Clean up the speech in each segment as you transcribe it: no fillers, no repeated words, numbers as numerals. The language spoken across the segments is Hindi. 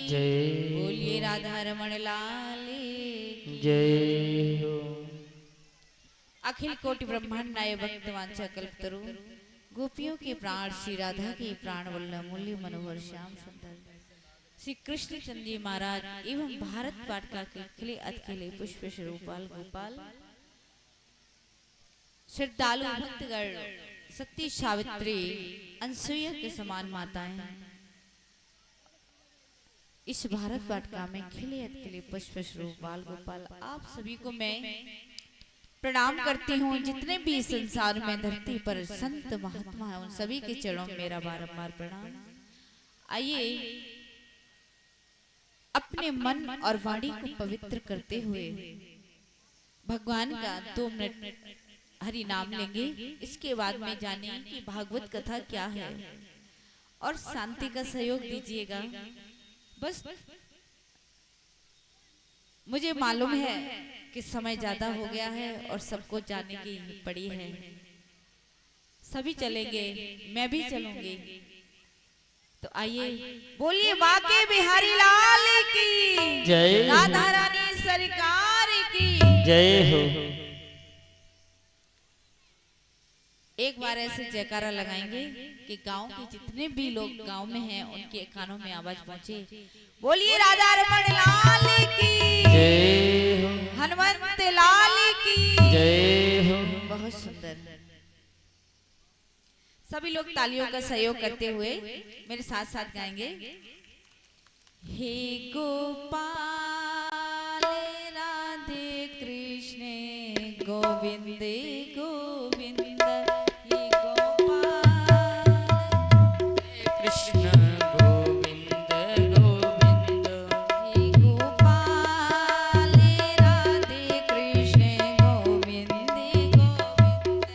जय। बोलिए राधा रमण लाल की जय हो। अखिल कोटि ब्रह्मांड नाय भक्त वांछा कल्पतरु गोपियों के प्राण श्री राधा के प्राण वल्लभ मूल्य मनोहर श्याम सुंदर श्री कृष्ण चंद्र जी महाराज एवं भारत पाटका के खिले अतखिले पुष्प स्वरूपाल गोपाल श्रद्धालु भक्तगण सती सावित्री अनसुईया के समान माताएं इस भारत वाटिका में खिले अतखिले पुष्प स्वरूप बाल गोपाल आप सभी को मैं प्रणाम करती हूँ। जितने भी संसार में धरती पर संत महात्मा हैं उन सभी के चरणों में मेरा बारंबार प्रणाम। आइए अपने मन और वाणी को पवित्र करते हुए भगवान का 2 मिनट हरि नाम लेंगे। इसके बाद में जाने कि भागवत कथा क्या है और शांति का सहयोग दीजिएगा। बस मुझे मालूम है कि समय ज्यादा हो गया है और सबको जाने की पड़ी है। सभी चलेंगे, मैं भी चलूंगी। तो आइए बोलिए बाके बिहारी लाल की जय। राधा रानी सरकार की जय हो। एक बार ऐसे जयकारा लगाएंगे कि गांव के जितने भी लोग गांव में हैं उनके कानों में आवाज पहुंचे। बोलिए राधा रमण लाल की जय हो। हनुमंत लाल की जय हो। बहुत सुंदर। सभी लोग तालियों का सहयोग करते हुए मेरे साथ साथ गाएंगे। हे गोपाल राधे कृष्ण गोविंद गोविंद हे गोपाल कृष्ण गोविंद गोविंद हे गोपाल राधे कृष्ण गोविंद गोविंद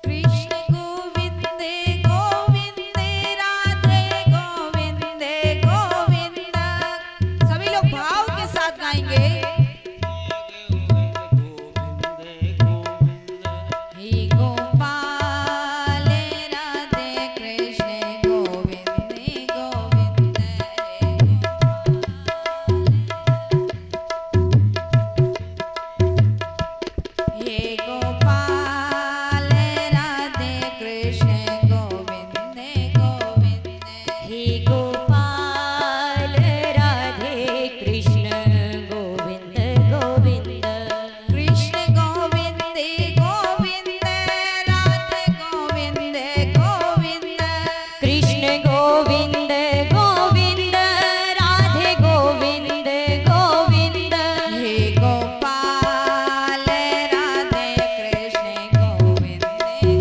कृष्ण गोविंद गोविंद राधे गोविंद गोविंद। सभी लोग भाव के साथ गाएंगे। हे गोपाल राधे कृष्ण गोविंद गोविंद हे गोपाल राधे कृष्ण गोविंद गोविंद हे गोपाल राधे कृष्ण गोविंद गोविंद कृष्ण गोविंद गोविंद राधे गोविंद गोविंद कृष्ण गोविंद गोविंद राधे गोविंद गोविंद हे गोपाल राधे कृष्ण गोविंद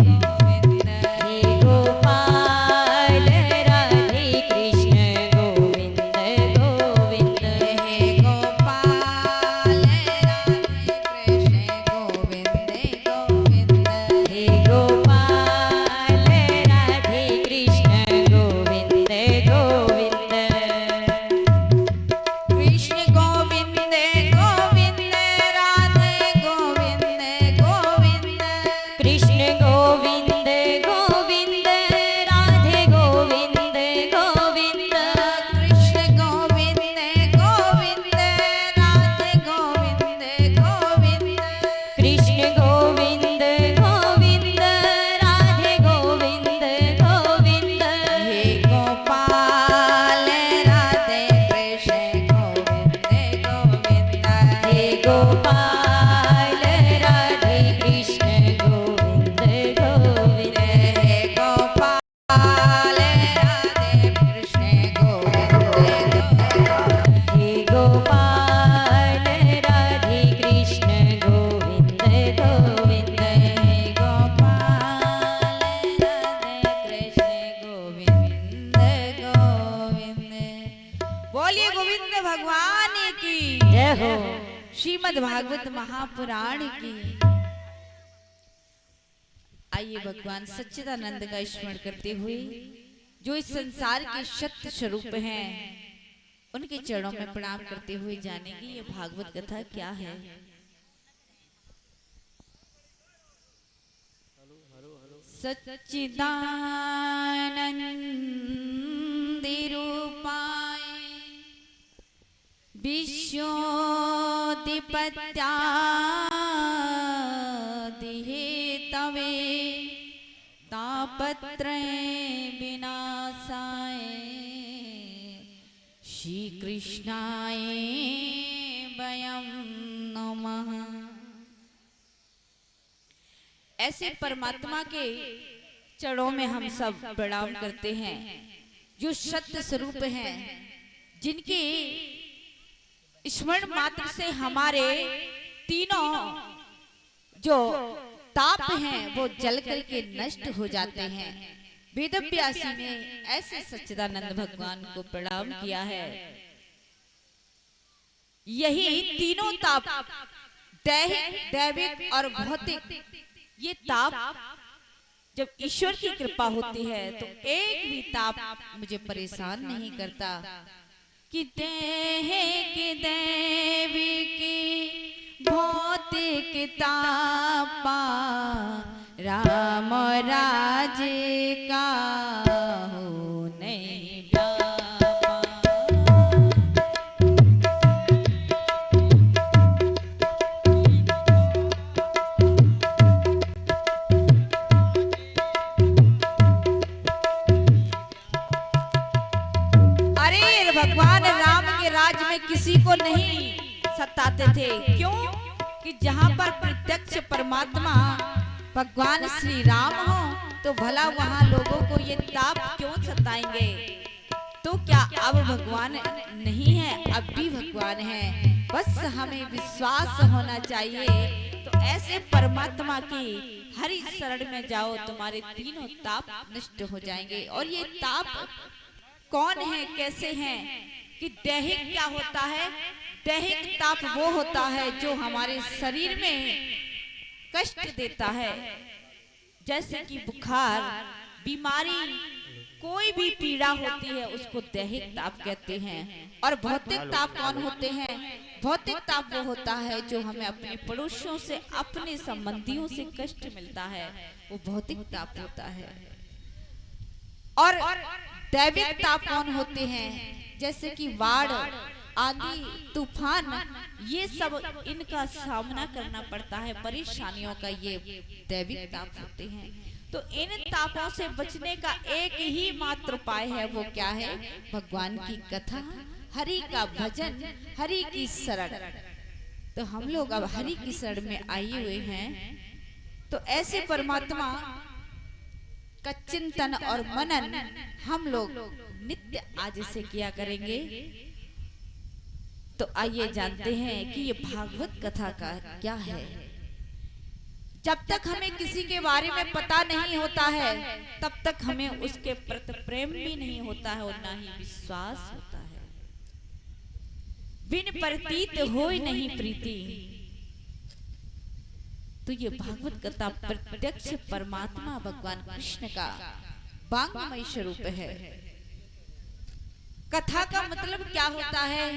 गोविंद हे गोपाल राधे कृष्ण गोविंद गोविंद हे गोपाल राधे कृष्ण गोविंद गोविंद हे गोपाल राधे कृष्ण गोविंद गोविंद कृष्ण गोविंद गोविंद राधे गोविंद गोविंद कृष्ण गोविंद गोविंद राधे गोविंद गोविंद कृष्ण गोविंद गोविंद राधे गोविंद गोविंद कृष्ण गोविंद गोविंद राधे गोविंद गोविंद हे गोपाल राधे कृष्ण गोविंद गोविंद हे गोपाल राधे कृष्ण गोविंद गोविंद हे गोपाल राधे कृष्ण गोविंद गोविंद हे गोपाल राधे कृष्ण गोविंद गोविंद हे गोपाल राधे कृष्ण गोविंद गोविंद। बोलिए गोविंद भगवान की जय हो। श्रीमद् भागवत महापुराण की। आइए भगवान सच्चिदानंद का स्मरण करते हुए जो इस संसार के सत्य स्वरूप हैं उनके चरणों में प्रणाम करते हुए जानेंगे ये भागवत कथा क्या है। सच्चिदानंदी रूपाय विश्वोदिपत्यादिहेतवे तापत्रय विनाशाय श्री कृष्णाय वयं नमः। ऐसे परमात्मा के चरणों में हम सब प्रणाम करते हैं, जो सत्य स्वरूप हैं, जिनके स्मरण मात्र से हमारे तीनों जो ताप हैं वो जल करके नष्ट हो जाते हैं। वेदव्यासी ने ऐसे सच्चिदानंद भगवान को प्रणाम किया है। यही तीनों ताप, दैहिक, दैविक और भौतिक, ये ताप जब ईश्वर की कृपा होती है तो एक भी ताप मुझे परेशान नहीं करता। कि दैहिक दैविक भौतिक तापा राम राज का हो नहीं व्यापा। भगवान राम के राज में किसी को नहीं सताते थे। क्यों? कि जहां पर प्रत्यक्ष परमात्मा भगवान श्री राम हो तो भला वहां लोगों को ये ताप क्यों सताएंगे? तो क्या अब भगवान नहीं है? अब भी भगवान है, बस हमें विश्वास होना चाहिए। तो ऐसे परमात्मा की हरि शरण में जाओ, तुम्हारे तीनों ताप नष्ट हो जाएंगे। और ये ताप कौन है, कैसे हैं? कि दैहिक क्या होता है? दैहिक ताप वो होता है जो हमारे शरीर में कष्ट देता है, जैसे कि बुखार, बीमारी, कोई भी पीड़ा होती है उसको दैहिक ताप कहते हैं। और भौतिक ताप कौन होते हैं? भौतिक ताप वो होता है जो हमें अपने पड़ोसियों से, अपने संबंधियों से कष्ट मिलता है, वो भौतिक ताप होता है। और दैविक ताप कौन होते हैं? जैसे कि बाढ़, आंधी, तूफान, ये सब इनका सामना करना पड़ता है, परेशानियों का ये दैविक ताप होते हैं। तो इन तापों से बचने का एक ही मात्र उपाय है, वो क्या है? भगवान की कथा, हरि का भजन, हरि की शरण। तो हम लोग अब हरि की शरण में आए हुए हैं। तो ऐसे परमात्मा का चिंतन और मनन हम लोग नित्य आज से किया करेंगे। तो आइए जानते हैं कि ये भागवत कथा का क्या है। जब तक हमें किसी के बारे में पता नहीं होता है, तब तक हमें उसके प्रति प्रेम भी नहीं होता है और ना ही विश्वास होता है। बिन प्रतीत होय नहीं प्रीति। तो ये भागवत कथा प्रत्यक्ष परमात्मा भगवान कृष्ण का वांगमय स्वरूप है। कथा का मतलब क्या होता है?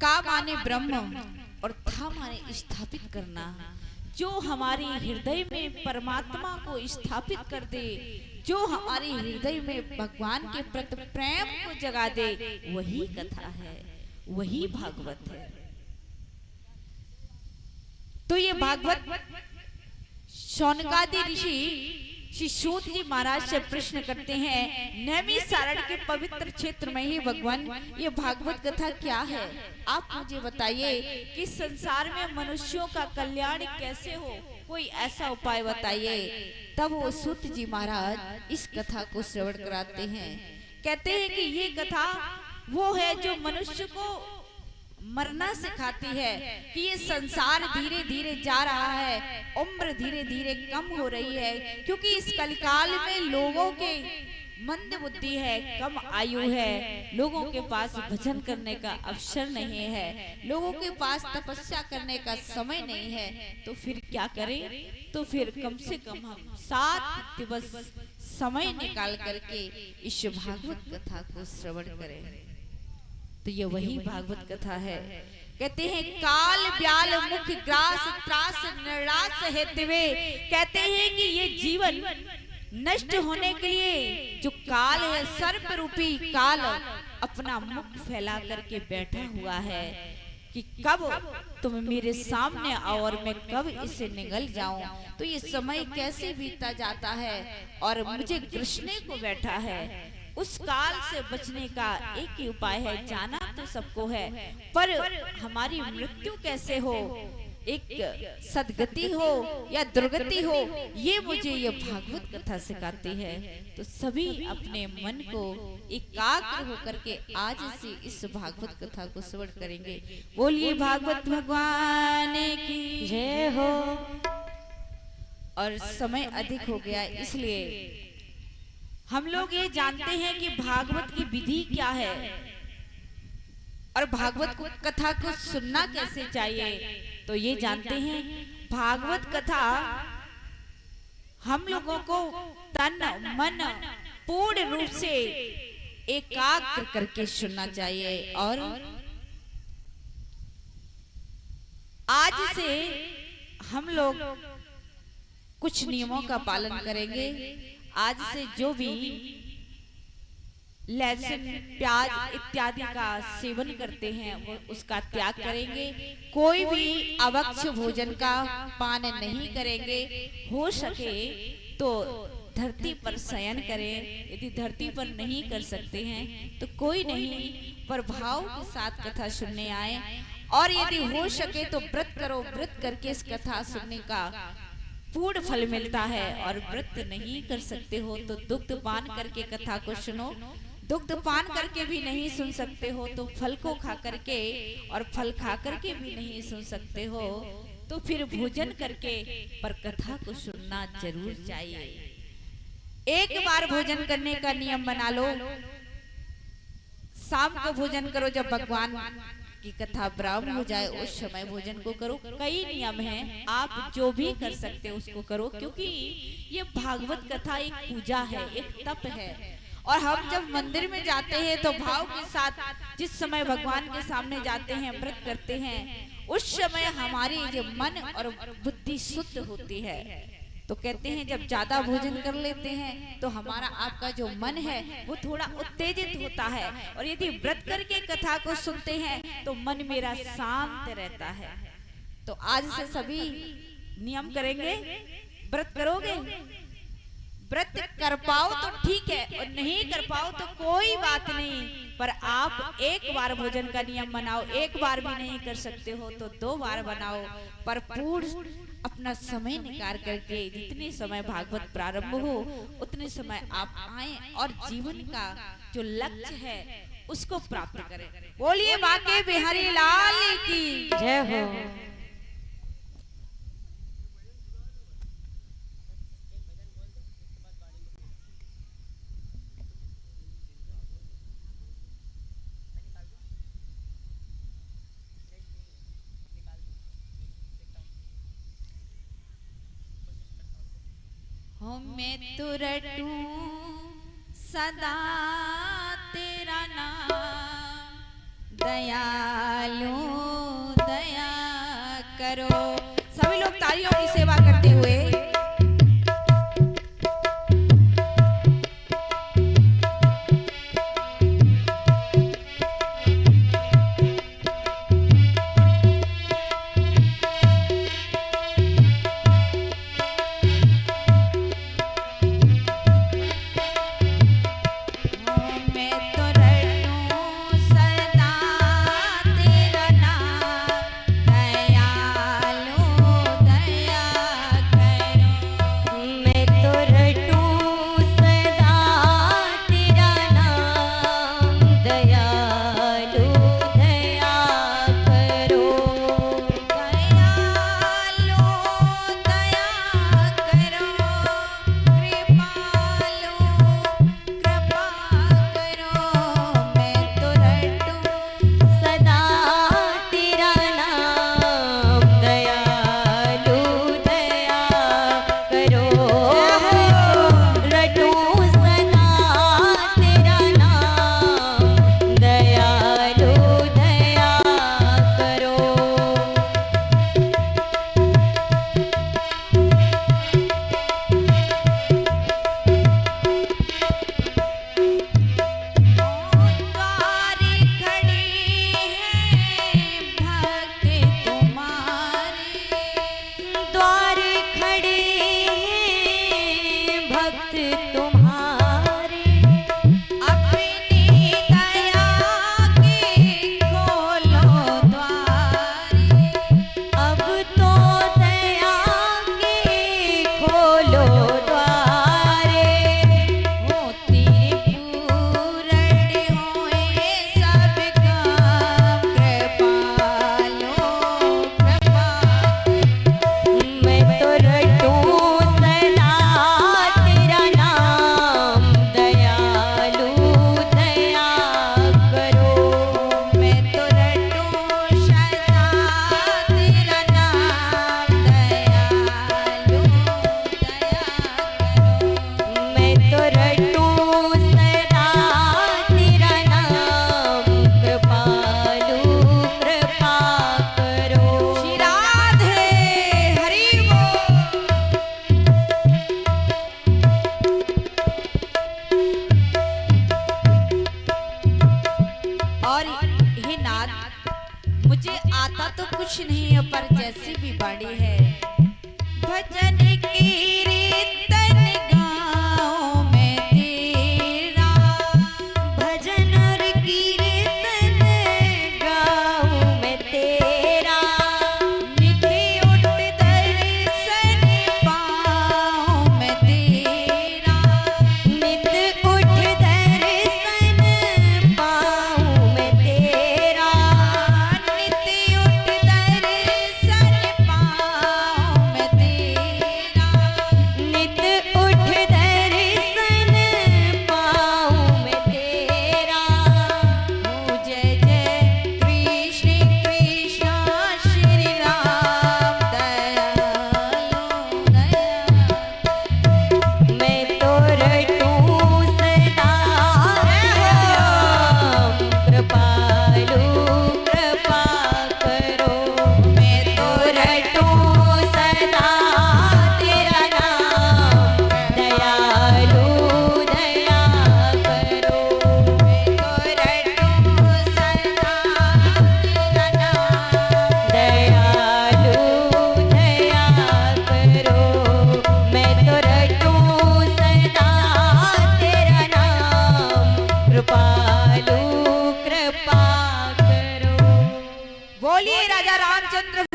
का माने ब्रह्म और था माने स्थापित करना। जो हमारे हृदय में परमात्मा को स्थापित कर दे, जो हमारे हृदय में भगवान के प्रति प्रेम को जगा दे, वही कथा है, वही भागवत है। तो ये भागवत शौनकादि ऋषि श्री सूत जी महाराज से प्रश्न करते हैं, नैमिषारण्य के पवित्र क्षेत्र में ही भगवान ये भागवत कथा क्या है? आप मुझे बताइए कि संसार में मनुष्यों का कल्याण कैसे हो, कोई ऐसा उपाय बताइए। तब वो सूत जी महाराज इस कथा को श्रवण कराते हैं। कहते हैं कि ये कथा वो है जो मनुष्य को मरना सिखाती है, कि ये संसार धीरे धीरे जा रहा है, उम्र धीरे धीरे कम हो रही है, क्योंकि इस कलिकाल में लोगों के मंद बुद्धि है, कम आयु है, लोगों के पास भजन करने का अवसर नहीं है, लोगों के पास तपस्या करने का समय नहीं है। तो फिर क्या करें? तो फिर कम से कम हम 7 दिवस समय निकाल करके इस भागवत कथा को श्रवण करें। तो ये वही भागवत कथा है। कहते हैं काल ब्याल मुख ग्रास त्रास निराश हेतु वे, कहते हैं कि ये जीवन नष्ट होने के लिए जो काल है, सर्प रूपी काल अपना मुख फैला करके बैठा हुआ है कि कब तुम मेरे सामने आओ और मैं कब इसे निगल जाऊं। तो ये समय कैसे बीता जाता है और मुझे कृष्ण को बैठा है। उस काल से बचने का एक ही उपाय है, जाना तो सबको है, पर हमारी मृत्यु कैसे हो, एक सदगति हो या दुर्गति हो, ये मुझे ये भागवत कथा सिखाती है। तो सभी अपने मन को एकाग्र होकर के आज से इस भागवत कथा को श्रवण करेंगे। बोलिए भागवत भगवान की जय हो। और समय अधिक हो गया, इसलिए हम लोग ये जानते हैं कि भागवत की विधि क्या है और भागवत को कथा को सुनना कैसे चाहिए। तो ये जानते हैं भागवत कथा हम लोगों को तन मन पूर्ण रूप से एकाग्र करके सुनना चाहिए। और आज से हम लोग कुछ नियमों का पालन करेंगे। आज से जो भी लहसुन प्याज इत्यादि का सेवन करते हैं वो उसका त्याग करेंगे। कोई भी अवक्ष भोजन का पान नहीं करेंगे। हो सके तो धरती पर शयन करें। यदि धरती पर नहीं कर सकते हैं तो कोई नहीं, पर भाव के साथ कथा सुनने आए। और यदि हो सके तो व्रत करो, व्रत करके इस कथा सुनने का पूर्ण फल मिलता है। और व्रत नहीं कर सकते हो तो दुग्ध पान करके कथा को सुनो। दुग्ध पान करके भी नहीं सुन सकते हो तो फल को खा करके, और फल खा करके भी नहीं सुन सकते हो तो फिर भोजन करके, पर कथा को सुनना जरूर चाहिए। एक बार भोजन करने का नियम बना लो। शाम को भोजन करो, जब भगवान की कथा प्रारंभ हो जाए उस समय भोजन को करो। कई नियम हैं, आप जो भी कर सकते हो उसको करो, क्योंकि ये भागवत कथा एक पूजा है, एक तप है। और हम जब मंदिर में जाते हैं तो भाव के साथ जिस समय भगवान के सामने जाते हैं, व्रत करते हैं, उस समय हमारी जो मन और बुद्धि शुद्ध होती है। तो कहते हैं जब ज्यादा भोजन कर लेते हैं तो हमारा आपका जो मन है वो थोड़ा उत्तेजित होता है। और यदि व्रत करके कथा को सुनते हैं तो मन मेरा शांत रहता है। तो आज से सभी नियम करेंगे। व्रत करोगे, व्रत कर पाओ तो ठीक है, और नहीं कर पाओ तो कोई बात नहीं, पर आप एक बार भोजन का नियम बनाओ। एक बार भी नहीं कर सकते हो तो 2 बार बनाओ, पर पूर्ण अपना समय निकाल करके जितने समय भागवत प्रारंभ हो उतने समय आप आए और जीवन का जो लक्ष्य है उसको प्राप्त करें। बोलिए बाके बिहारी लाल की जय हो। मैं तो रटूं सदा तेरा नाम, दयालु दया करो। सभी लोग तालियों की सेवा करते हुए दया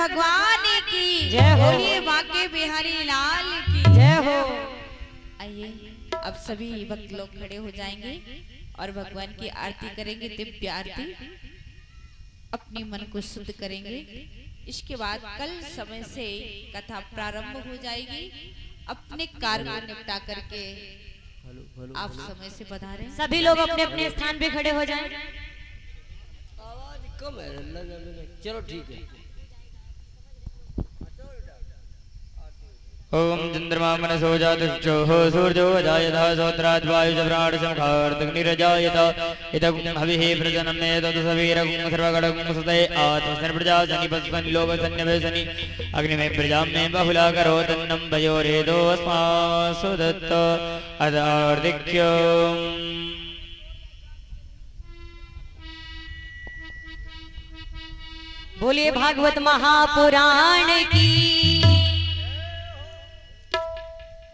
भगवान की जय हो। बोलिए बांके बिहारी लाल की जय हो। आइए अब सभी भक्त लोग खड़े हो जाएंगे और भगवान की आरती करेंगे, दिव्य आरती। अपने मन को शुद्ध करेंगे। इसके बाद कल समय से कथा प्रारंभ हो जाएगी। अपने कार्य को निपटा करके आप समय से पधारें। सभी लोग अपने अपने स्थान पे खड़े हो जाएं। आवाज कम है, चलो ठीक है। ओम चंद्रमा मनसो जातश्चोः सूर्यो जायतः सौत्रात् वायुजप्राणसमुखार्तग्निरजायत इदगुं हविः प्रजनमेतत् सवीरगुं सर्वगडगुं सुते आत्मसन् प्रजासनि लोभसन्यभसनि अग्निमे प्रजां मे बहुला करो तन्नं भयोरेदोऽस्मासु दत्त अदार्दिक्यम्। बोलिए भागवत महापुराण की।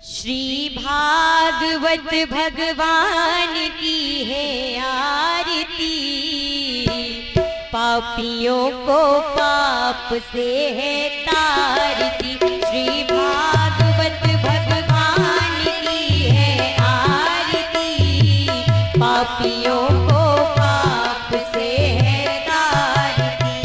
श्री भागवत भगवान की है आरती, पापियों को पाप से है तारती। श्री भागवत भगवान की है आरती, पापियों को पाप से है तारती।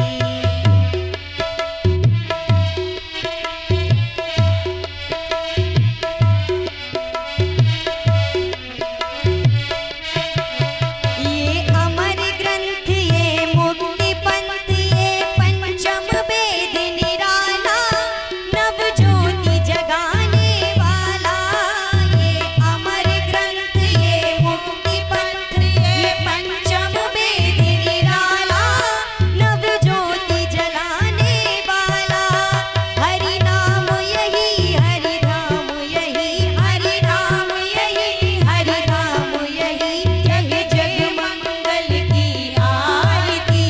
ये अमर ग्रंथ ये मुक्ति पंथ ये पंचम वेद निराला, नव ज्योति जगाने वाला। ये अमर ग्रंथ ये मुक्ति पंथ ये पंचम वेद निराला, नव ज्योति जगाने वाला। हरि नाम यही हरि धाम यही हरि नाम यही हरि नाम यही, जग जग मंगल की आरती,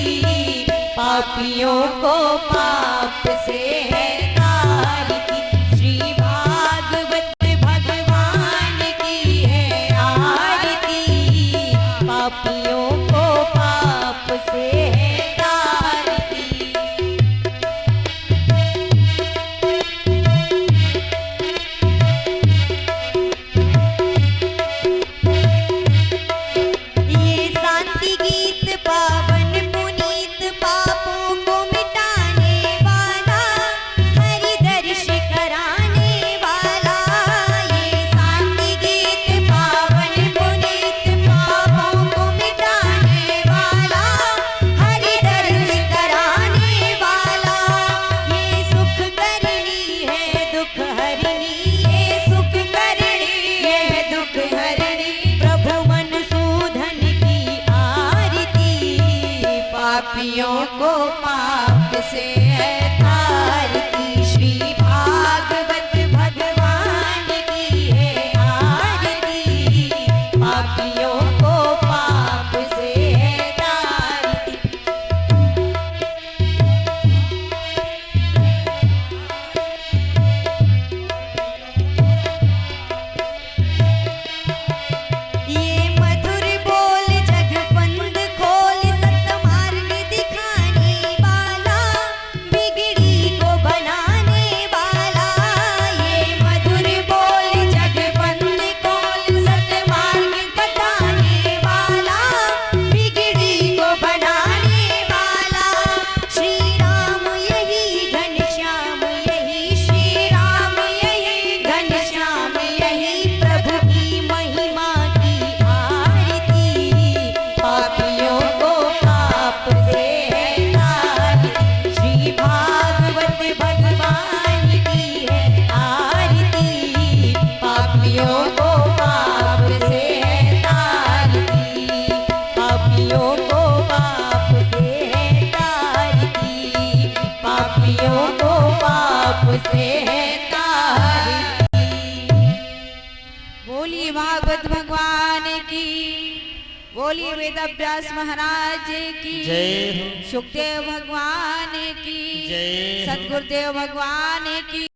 पापियों को पाप से है तारती। श्री भागवत भगवान की है आरती, पापियों को पाप से है तारती। ये शांति गीत पावन पुनीत पापों को मिटाने वाला, हरि दर्श कराने वाला। ये शांति गीत पावन पुनीत पापों को मिटाने वाला, हरि दर्श कराने वाला। ये सुख करनी है दुख हरनी, ये सुख करनी है दुख हरनी, प्रभु मधुसूदन की आरती, पापियों को पाप से है तारती। श्री भागवत भगवान की है आरती, पापियों को पाप से है तारती। ये मधुर बोल जगफंद खोल सतमार्ग दिखाने वाला, बिगड़ी को बनाने वाला। ये मधुर बोल जगफंद खोल सतमार्ग बताने वाला, बिगड़ी को बनाने वाला। श्री राम यही घनश्याम यही श्री राम यही घनश्याम यही, प्रभु की महिमा की आरती, पापियों को पाप से है तारती। श्री भागवत भगवान की है आरती, पापियों को पाप से है तारती, पापियों को पाप से है तारती, पापियों को पाप से है तारती। बोलिए भागवत भगवान की, बोलिए वेदव्यास महाराज की जय हो। सुखदेव भगवान की जय हो। सदगुरुदेव भगवान की।